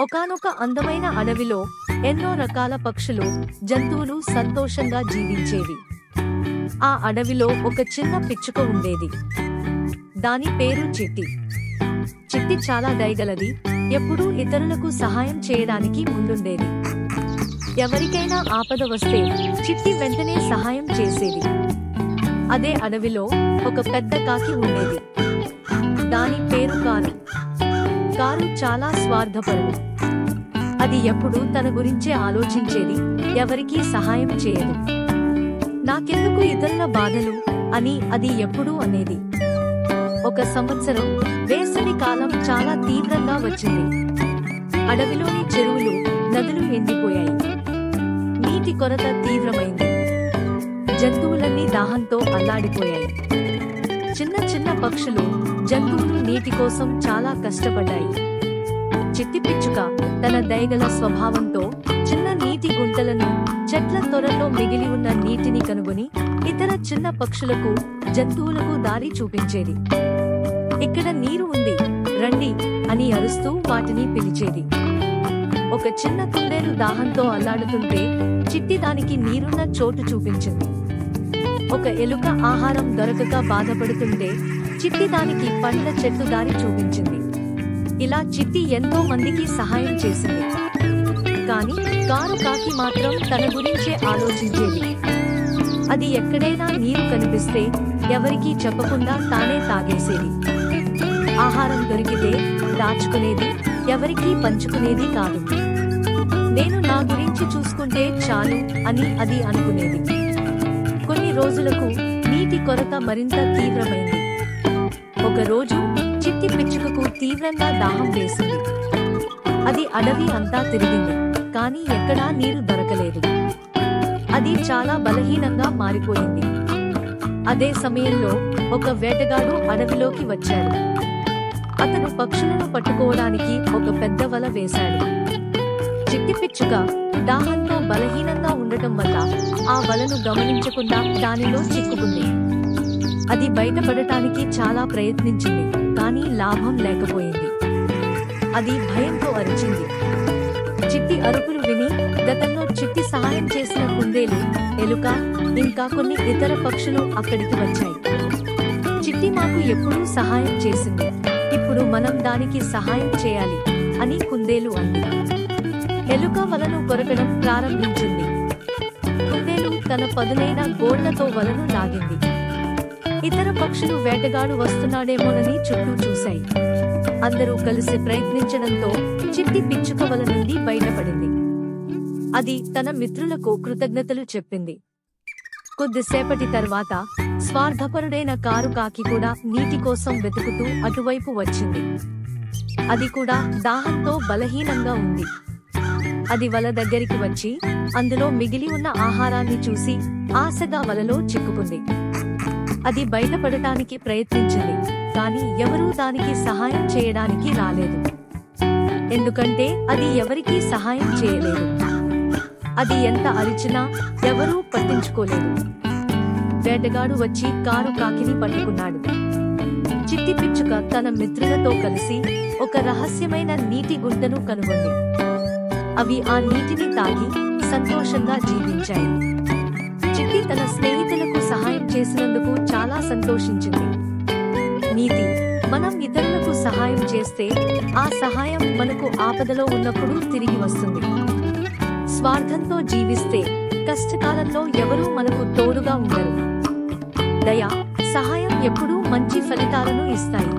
ఒకానొక అందమైన అడవిలో ఎన్నో రకాల పక్షులు, జంతువులు సంతోషంగా జీవించేవి. ఆ అడవిలో ఒక చిన్న పిచ్చుక ఉండేది. దాని పేరు చిట్టి. చిట్టి చాలా దయగలది. ఎప్పుడూ ఇతరులకు సహాయం చేయడానికి ముందుండేది. ఎవరికైనా ఆపద వస్తే చిట్టి వెంటనే సహాయం చేసేది. అదే అడవిలో ఒక పెద్ద కాకి ఉండేది. దాని పేరు కారు. కారు చాలా స్వార్థపరుడు. అది ఎప్పుడూ తన గురించే ఆలోచించేది, ఎవరికీ సహాయం చేయదు. నాకెందుకు ఇతరుల బాధలు అని అది ఎప్పుడూ అనేది. ఒక సంవత్సరం వేసవి కాలం చాలా తీవ్రంగా వచ్చింది. అడవిలోని చెరువులు, నదులు ఎండిపోయాయి. నీటి కొరత తీవ్రమైంది. జంతువులన్నీ దాహంతో అల్లాడిపోయాయి. చిన్న చిన్న పక్షులు, జంతువులు నీటి కోసం చాలా కష్టపడ్డాయి. చిట్టి పిచ్చుక తన దయగల స్వభావంతో చిన్న నీటి గుంటలను, చెట్ల తొరలో మిగిలి ఉన్న నీటిని కనుగొని ఇతర చిన్న పక్షులకు, జంతువులకు దారి చూపించేది. ఇక్కడ నీరు ఉంది, రండి అని అరుస్తూ వాటిని పిలిచేది. ఒక చిన్న కుందేలు దాహంతో అల్లాడుతుంటే చిట్టి దానికి నీరున్న చోటు చూపించింది. ఒక ఎలుక ఆహారం దొరకక బాధపడుతుంటే చిట్టి దానికి పండ్ల చెట్టు దారి చూపించింది. ఇలా చిట్టి ఎంతో మందికి సహాయం చేసింది. కానీ కారు కాకి మాత్రం తన గురించే ఆలోచించేది. అది ఎక్కడైనా నీరు కనిపిస్తే ఎవరికీ చెప్పకుండా తానే తాగేసేది. ఆహారం దొరికితే దాచుకునేది, ఎవరికీ పంచుకునేది కాదు. నేను నా గురించి చూసుకుంటే చాలు అని అది అనుకునేది. కొన్ని రోజులకు నీటి కొరత మరింత తీవ్రమైంది. ఒకరోజు చిట్టి పిచ్చుకకు తీవ్రంగా దాహం వేసింది. అది అడవి అంతా తిరిగింది, కానీ ఎక్కడా నీరు దొరకలేదు. అది చాలా బలహీనంగా మారిపోయింది. అదే సమయంలో ఒక వేటగాడు అడవిలోకి వచ్చాడు. అతను పక్షులను పట్టుకోవడానికి ఒక పెద్ద వల వేశాడు. చిట్టి పిచ్చుక దాహంతో బలహీనంగా ఉండటం వల్ల ఆ వలను గమనించకుండా దానిలో చిక్కుకుంది. అది బయటపడటానికి చాలా ప్రయత్నించింది, కానీ లాభం లేకపోయింది. అది భయంతో అరిచింది. చిట్టి అరుపులు విని గతంలో చిట్టి సహాయం చేసిన కుందేలు, ఎలుక, ఇంకా కొన్ని ఇతర పక్షులు అక్కడికి వచ్చాయి. చిట్టి మాకు ఎప్పుడూ సహాయం చేసింది, ఇప్పుడు మనం దానికి సహాయం చేయాలి అని కుందేలు అంది. ఎలుక వలను కొరకడం ప్రారంభించింది. కుందేలు తన పదునైన గోళ్లతో వలను లాగింది. ఇతర పక్షులు వేటగాడు వస్తున్నాడేమోనని చుట్టూ చూశాయి. అందరూ కలిసి ప్రయత్నించడంతో చిట్టి పిచ్చుక వల నుండి బయటపడింది. అది తన మిత్రులకు కృతజ్ఞతలు చెప్పింది. కొద్దిసేపటి తర్వాత స్వార్థపరుడైన కారు కాకి కూడా నీటి కోసం వెతుకుతూ అటువైపు వచ్చింది. అది కూడా దాహంతో బలహీనంగా ఉంది. అది వల దగ్గరికి వచ్చి అందులో మిగిలి ఉన్న ఆహారాన్ని చూసి ఆశగా వలలో చిక్కుకుంది. అది బయటపడటానికి ప్రయత్నించింది, కానీ ఎవరూ దానికి సహాయం చేయడానికి రాలేదు. ఎందుకంటే అది ఎవరికీ సహాయం చేయలేదు. అది ఎంత అరిచినా ఎవరూ పట్టించుకోలేదు. వేటగాడు వచ్చి కారు కాకిని పట్టుకున్నాడు. చిట్టి పిచ్చుక తన మిత్రులతో కలిసి ఒక రహస్యమైన నీటి గుంటను కనుగొంది. అవి ఆ నీటిని తాగి సంతోషంగా జీవించాయి. చిట్టి తన స్నేహితులకు సహాయం చేసినందుకు చాలా సంతోషించింది. నీతి: మనం ఇతరులకు సహాయం చేస్తే ఆ సహాయం మనకు ఆపదలో ఉన్నప్పుడు తిరిగి వస్తుంది. స్వార్థంతో జీవిస్తే కష్టకాలంలో ఎవరూ మనకు తోడుగా ఉండరు. దయ, సహాయం ఎప్పుడూ మంచి ఫలితాలను ఇస్తాయి.